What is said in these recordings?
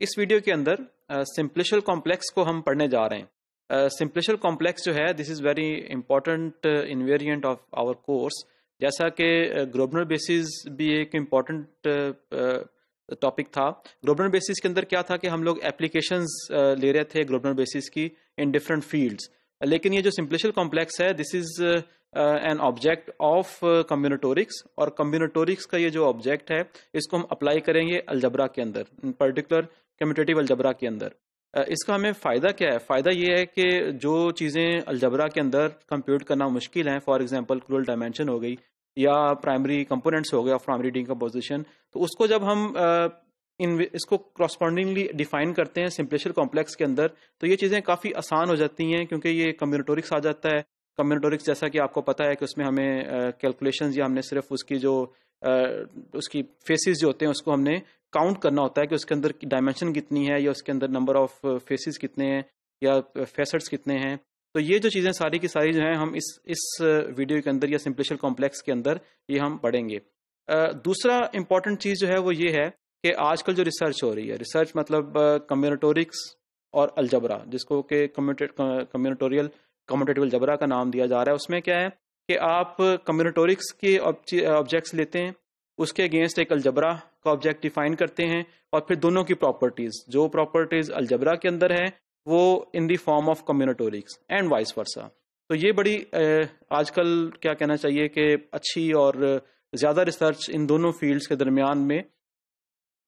इस वीडियो के अंदर सिंप्लिशियल कॉम्प्लेक्स को हम पढ़ने जा रहे हैं। सिंप्लिशियल कॉम्प्लेक्स जो है this is very important invariant of our course. जैसा कि ग्रोबनर बेसिस भी एक इम्पॉर्टेंट टॉपिक था। ग्रोबनर बेसिस के अंदर क्या था कि हम लोग एप्लीकेशंस ले रहे थे ग्रोबनर बेसिस की इन डिफरेंट फील्ड्स, लेकिन ये जो सिंप्लिशियल कॉम्प्लेक्स है this is an object of combinatorics, और कम्बिनेटोरिक्स का ये जो ऑब्जेक्ट है इसको हम अप्लाई करेंगे अलजबरा के अंदर, इन पर्टिकुलर कम्यूटेटिव अलजबरा के अंदर। इसका हमें फ़ायदा क्या है? फ़ायदा ये है कि जो चीज़ें अलजबरा के अंदर कंप्यूट करना मुश्किल हैं, फॉर एग्जांपल क्रूअल डायमेंशन हो गई या प्राइमरी कंपोनेंट्स हो गया, प्राइमरी डिकम्पोजिशन, तो उसको जब हम इसको क्रॉसपॉन्डिंगली डिफाइन करते हैं सिंप्लिशियल कॉम्प्लेक्स के अंदर, तो ये चीज़ें काफ़ी आसान हो जाती हैं क्योंकि ये कम्बिनेटोरिक्स आ जाता है। कम्बिनेटोरिक्स जैसा कि आपको पता है कि उसमें हमें कैलकुलेशंस या हमने सिर्फ उसकी जो उसकी फेसेस जो होते हैं उसको हमने काउंट करना होता है कि उसके अंदर डायमेंशन कितनी है या उसके अंदर नंबर ऑफ फेसेस कितने हैं या फेसेट्स कितने हैं। तो ये जो चीज़ें सारी की सारी जो हैं हम इस वीडियो के अंदर या सिंप्लिशियल कॉम्प्लेक्स के अंदर ये हम पढ़ेंगे। दूसरा इंपॉर्टेंट चीज़ जो है वो ये है कि आजकल जो रिसर्च हो रही है, रिसर्च मतलब कम्बिनेटोरिक्स और अलजबरा, जिसको कि कम्बिनेटोरियल कम्यूटेटिव अलजबरा का नाम दिया जा रहा है, उसमें क्या है कि आप कम्बिनेटोरिक्स के ऑब्जेक्ट्स लेते हैं, उसके अगेंस्ट एक अलजबरा का ऑब्जेक्ट डिफाइन करते हैं, और फिर दोनों की प्रॉपर्टीज़, जो प्रॉपर्टीज़ अलजबरा के अंदर है वो in the form of combinatorics and vice versa. तो ये बड़ी आजकल क्या कहना चाहिए कि अच्छी और ज़्यादा रिसर्च इन दोनों फील्ड्स के दरमियान में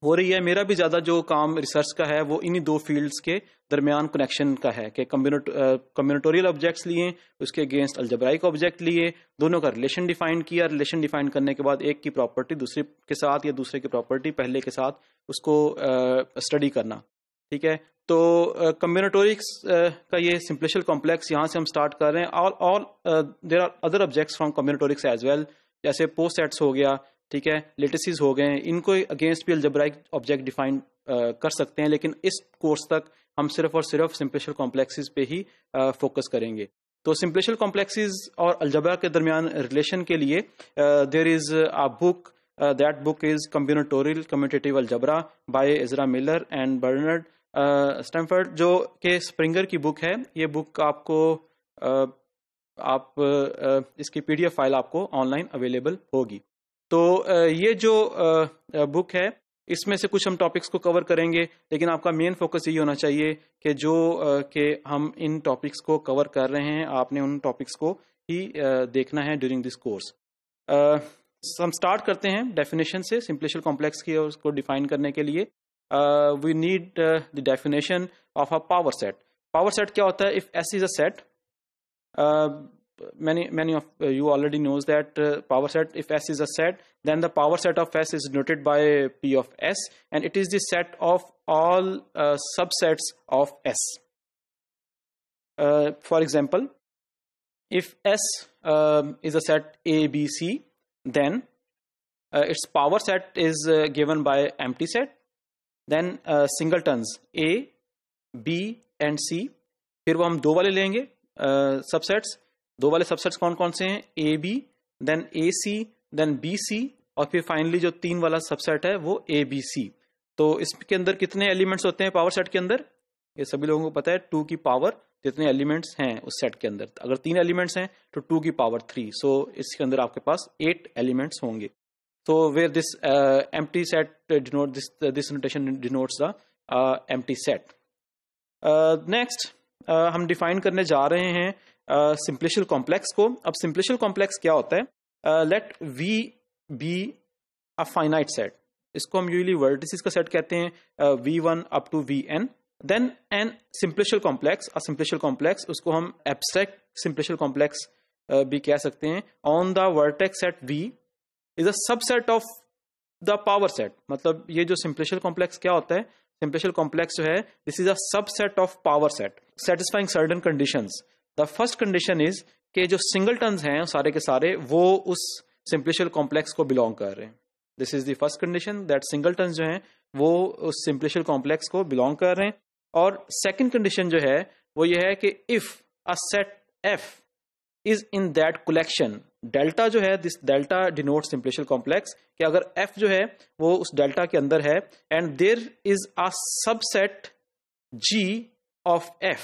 हो रही है। मेरा भी ज़्यादा जो काम रिसर्च का है वो इन्हीं दो फील्ड्स के दरमियान कनेक्शन का है कि कम्बिनेटोरियल ऑब्जेक्ट्स लिए, उसके अगेंस्ट अलजब्राइक ऑब्जेक्ट लिए, दोनों का रिलेशन डिफाइन किया, रिलेशन डिफाइन करने के बाद एक की प्रॉपर्टी दूसरे के साथ या दूसरे की प्रॉपर्टी पहले के साथ उसको स्टडी करना। ठीक है, तो कम्बिनेटोरिक्स का ये सिंप्लिशियल कॉम्प्लेक्स यहाँ से हम स्टार्ट कर रहे हैं। All there are other objects from combinatorics as well, जैसे पोस्ट सेट्स हो गया, ठीक है, लेटिसेस हो गए, इनको अगेंस्ट भी अलजब्राइक ऑब्जेक्ट डिफाइन कर सकते हैं, लेकिन इस कोर्स तक हम सिर्फ और सिर्फ सिंप्लिशियल कॉम्प्लेक्सेस पे ही फोकस करेंगे। तो सिंप्लिशियल कॉम्प्लेक्सेस और अलजबरा के दरमियान रिलेशन के लिए there is a book, that book is combinatorial commutative algebra by Ezra Miller and Bernard Stamford, जो कि स्प्रिंगर की बुक है। ये बुक आपको इसकी पीडीएफ फाइल आपको ऑनलाइन अवेलेबल होगी। तो ये जो बुक है इसमें से कुछ हम टॉपिक्स को कवर करेंगे, लेकिन आपका मेन फोकस यही होना चाहिए कि जो कि हम इन टॉपिक्स को कवर कर रहे हैं आपने उन टॉपिक्स को ही देखना है ड्यूरिंग दिस कोर्स। हम स्टार्ट करते हैं डेफिनेशन से सिंप्लिशियल कॉम्प्लेक्स की, और उसको डिफाइन करने के लिए we need the definition of a power set. Power set क्या होता है? If S is a set, many of you already knows that power set, if S is a set, then the power set of S is denoted by P of S, and it is the set of all subsets of S. For example, if S is a set A, B, C, then its power set is given by empty set, then singletons A, B and C, फिर वो हम दो वाले लेंगे subsets. दो वाले subsets कौन कौन से हैं? A B, then A C, then B C, और फिर फाइनली जो तीन वाला सबसेट है वो ए बी सी। तो इसके अंदर कितने एलिमेंट्स होते हैं पावर सेट के अंदर? ये सभी लोगों को पता है, 2 की पावर जितने एलिमेंट्स हैं उस सेट के अंदर। अगर 3 एलिमेंट्स हैं तो 2 की पावर 3, सो इसके अंदर आपके पास 8 एलिमेंट्स होंगे। तो where this empty set denote this notation denotes the empty set. Next हम डिफाइन करने जा रहे हैं सिंप्लिशियल कॉम्प्लेक्स को। अब सिंप्लिशियल कॉम्प्लेक्स क्या होता है? Let V be a finite set, इसको हम यूजुअली वर्टिसेस का सेट कहते हैं, V1 up to Vn। Then an simplicial complex, a simplicial complex, उसको हम एब्स्ट्रैक्ट सिंप्लिशियल कॉम्प्लेक्स भी कह सकते हैं, on the vertex set V is a subset of the power set. मतलब ये जो सिंप्लिशियल कॉम्प्लेक्स क्या होता है? सिंप्लिशियल कॉम्प्लेक्स जो है this is a subset of power set satisfying certain conditions. The first condition is कि जो सिंगलटन्स हैं सारे के सारे वो उस सिंप्लिशियल कॉम्प्लेक्स को बिलोंग कर रहे हैं। This is the first condition, that singletons जो हैं वो उस सिंप्लिशियल कॉम्प्लेक्स को बिलोंग कर रहे हैं। और सेकंड कंडीशन जो है वो ये है कि if a set F is in that collection, delta जो है, दिस डेल्टा डिनोट सिंप्लिशियल कॉम्प्लेक्स, कि अगर f जो है वो उस डेल्टा के अंदर है and there is a subset g of f,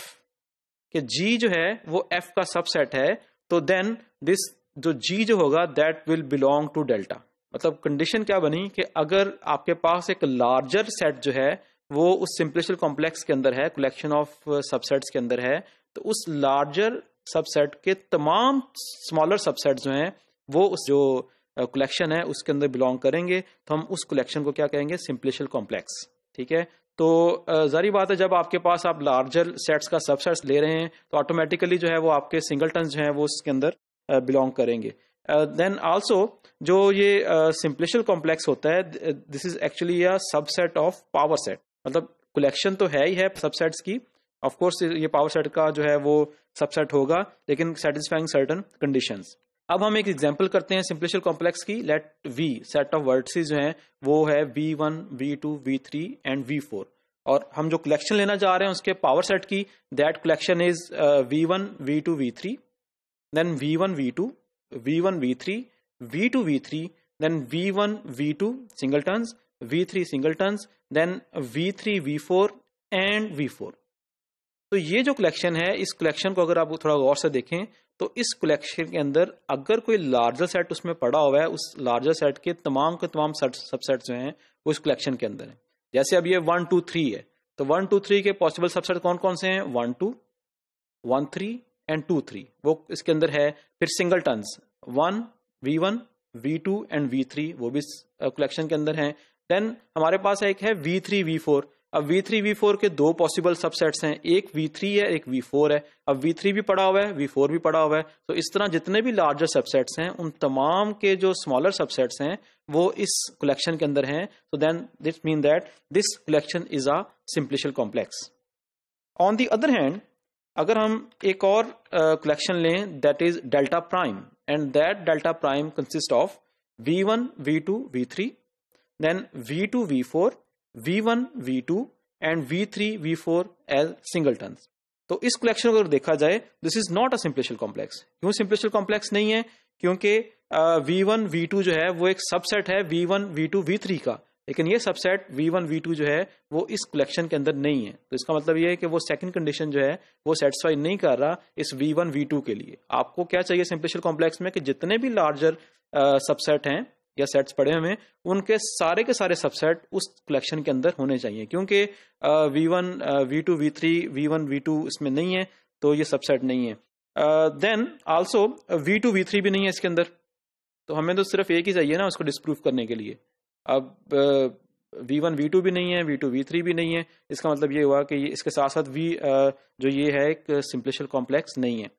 कि g जो है वो f का सबसेट है, तो देन दिस जो g जो होगा that will belong to delta. मतलब कंडीशन क्या बनी कि अगर आपके पास एक लार्जर सेट जो है वो उस सिंप्लिशियल कॉम्प्लेक्स के अंदर है, कलेक्शन ऑफ सबसेट्स के अंदर है, तो उस लार्जर सबसेट के तमाम स्मॉलर सबसेट जो हैं वो उस जो कलेक्शन है उसके अंदर बिलोंग करेंगे, तो हम उस कलेक्शन को क्या कहेंगे, सिंप्लिशियल कॉम्प्लेक्स। ठीक है, तो जारी बात है जब आपके पास आप लार्जर सेट्स का सबसेट्स ले रहे हैं तो ऑटोमेटिकली जो है वो आपके सिंगलटन्स जो हैं वो उसके अंदर बिलोंग करेंगे। देन आल्सो जो ये सिंप्लिशियल कॉम्प्लेक्स होता है, this is actually a subset of power set. मतलब कलेक्शन तो है ही है सबसेट्स की, ऑफ कोर्स ये पावर सेट का जो है वो सबसेट होगा, लेकिन सेटिस्फाइंग सर्टेन कंडीशंस। अब हम एक एग्जांपल करते हैं सिंप्लिशियल कॉम्प्लेक्स की। Let V set of vertices जो हैं वो है V1 V2 V3 and V4, और हम जो कलेक्शन लेना चाह रहे हैं उसके पावर सेट की, that collection is V1 V2 V3, then V1 V2 V1 V3 V2 V3, then V1 V2 singletons, V3 singletons, then V3 V4 and V4। तो ये जो कलेक्शन है, इस कलेक्शन को अगर आप थोड़ा गौर से देखें तो इस कलेक्शन के अंदर अगर कोई लार्जर सेट उसमें पड़ा हुआ है, उस लार्जर सेट के तमाम सबसेट जो हैं वो इस कलेक्शन के अंदर है। जैसे अब ये 1 2 3 है, तो 1 2 3 के पॉसिबल सबसेट कौन कौन से हैं, 1 2 1 3 एंड 2 3, वो इसके अंदर है। फिर सिंगलटन्स 1 V1 V2 एंड V3, वो भी कलेक्शन के अंदर हैं। देन हमारे पास एक है V3 V4। अब V3 V4 के दो पॉसिबल सबसेट्स हैं, एक V3 है एक V4 है। अब V3 भी पड़ा हुआ है, V4 भी पड़ा हुआ है, तो इस तरह जितने भी लार्जर सबसेट्स हैं उन तमाम के जो स्मॉलर सबसेट्स हैं वो इस कलेक्शन के अंदर हैं। तो then this mean that this collection is a simplicial complex. On the other hand, अगर हम एक और कलेक्शन लें that is delta prime, and that delta prime consist of V1 V2 V3, then V2 V4 V1 V2 and V3 V4 as singletons. तो इस कलेक्शन को अगर देखा जाए, this is not a simplicial complex. क्यों सिंप्लिशियल कॉम्प्लेक्स नहीं है? क्योंकि V1 V2 जो है वो एक सबसेट है V1 V2 V3 का, लेकिन ये सबसेट V1 V2 जो है वो इस कलेक्शन के अंदर नहीं है। तो इसका मतलब ये है कि वो सेकंड कंडीशन जो है वो सेटिस्फाई नहीं कर रहा इस V1 V2 के लिए। आपको क्या चाहिए सिंप्लिशियल कॉम्प्लेक्स में, कि जितने भी लार्जर सबसेट हैं या सेट्स पड़े हुए हैं उनके सारे के सारे सबसेट उस कलेक्शन के अंदर होने चाहिए। क्योंकि V1 V2 V3 V1 V2 इसमें नहीं है तो ये सबसेट नहीं है। देन आल्सो V2 V3 भी नहीं है इसके अंदर, तो हमें तो सिर्फ एक ही चाहिए ना उसको डिस्प्रूव करने के लिए। अब V1 V2 भी नहीं है, V2 V3 भी नहीं है, इसका मतलब ये हुआ कि इसके साथ साथ जो ये है एक सिंप्लिशियल कॉम्प्लेक्स नहीं है।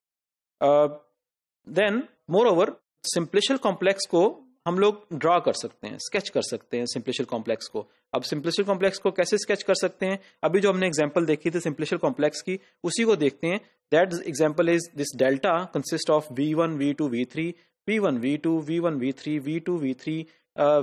देन मोर ओवर सिंप्लिशियल कॉम्प्लेक्स को हम लोग ड्रा कर सकते हैं, स्केच कर सकते हैं सिंप्लिशियल कॉम्प्लेक्स को। अब सिंप्लिशियल कॉम्प्लेक्स को कैसे स्केच कर सकते हैं? अभी जो हमने एग्जांपल देखी थी सिंप्लिशियल कॉम्प्लेक्स की, उसी को देखते हैं। That example is this delta consist of V1 V2 V3 V1 V2 V1 V3 V2 V3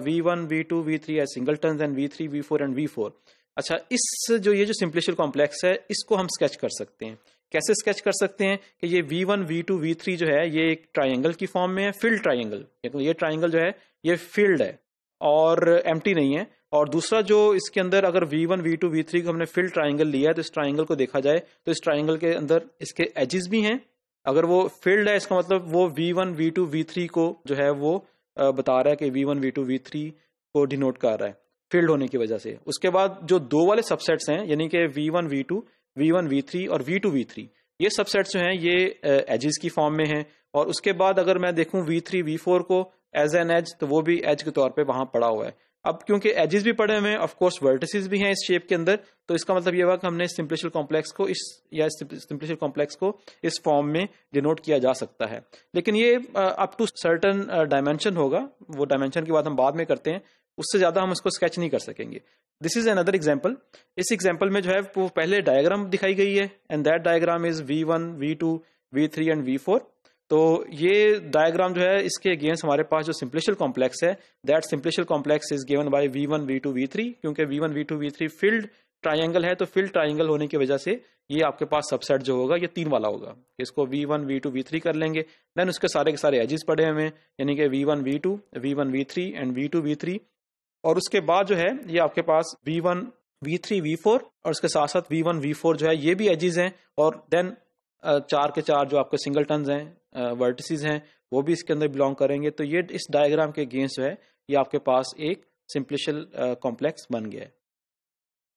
V1 V2 V3 as singletons and V3 V4 and V4। अच्छा, ये जो सिंप्लिशियल कॉम्प्लेक्स है इसको हम स्केच कर सकते हैं। कैसे स्केच कर सकते हैं कि ये V1 V2 V3 जो है ये एक ट्राइंगल की फॉर्म में है, फिल्ड ट्राइंगल। ये ट्राइंगल जो है ये फिल्ड है और एम्प्टी नहीं है। और दूसरा जो इसके अंदर अगर V1 V2 V3 को हमने फिल्ड ट्राइंगल लिया है तो इस ट्राइंगल को देखा जाए तो इस ट्राइंगल के अंदर इसके एजेस भी हैं। अगर वो फिल्ड है इसका मतलब वो V1 V2 V3 को जो है वो बता रहा है कि V1 V2 V3 को डिनोट कर रहा है फील्ड होने की वजह से। उसके बाद जो दो वाले सबसेट्स हैं यानी कि V1 V2 V1 V3 और V2 V3, ये सबसेट्स जो हैं ये एजेस की फॉर्म में हैं। और उसके बाद अगर मैं देखूं V3 V4 को एज एन एज, तो वो भी एज के तौर पे वहां पड़ा हुआ है। अब क्योंकि एजेस भी पड़े हुए हैं, ऑफ कोर्स वर्टिसेस भी हैं इस शेप के अंदर, तो इसका मतलब ये हुआ कि हमने सिंप्लिशियल कॉम्प्लेक्स को सिंप्लिशियल कॉम्प्लेक्स को इस फॉर्म में डिनोट किया जा सकता है। लेकिन ये अप टू सर्टेन डायमेंशन होगा, वो डायमेंशन की बात हम बाद में करते हैं, उससे ज्यादा हम उसको स्केच नहीं कर सकेंगे। This is another example. इस एग्जाम्पल में जो है वो पहले डायग्राम दिखाई गई है and that diagram is V1 V2 V3 and V4। तो ये डायग्राम जो है इसके अगेंस्ट हमारे पास जो सिंप्लिशियल कॉम्प्लेक्स है, that simplicial complex is given by V1 V2 V3, क्योंकि V1 V2 V3 field triangle है तो फिल ट्राइंगल होने की वजह से ये आपके पास सबसेट जो होगा ये 3 वाला होगा। इसको V1 V2 V3 कर लेंगे, देन उसके सारे के सारे एजेस पड़े हुए हैं, यानी कि V1 V2 V1 V3 and V2 V3। और उसके बाद जो है ये आपके पास V1 V3 V4 और उसके साथ साथ V1 V4 जो है ये भी एजेस हैं। और देन 4 के 4 जो आपके सिंगल टन्स हैं, वर्टिसेस हैं, वो भी इसके अंदर बिलोंग करेंगे। तो ये इस डायग्राम के अगेंस्ट जो है ये आपके पास एक सिंप्लिशियल कॉम्प्लेक्स बन गया है।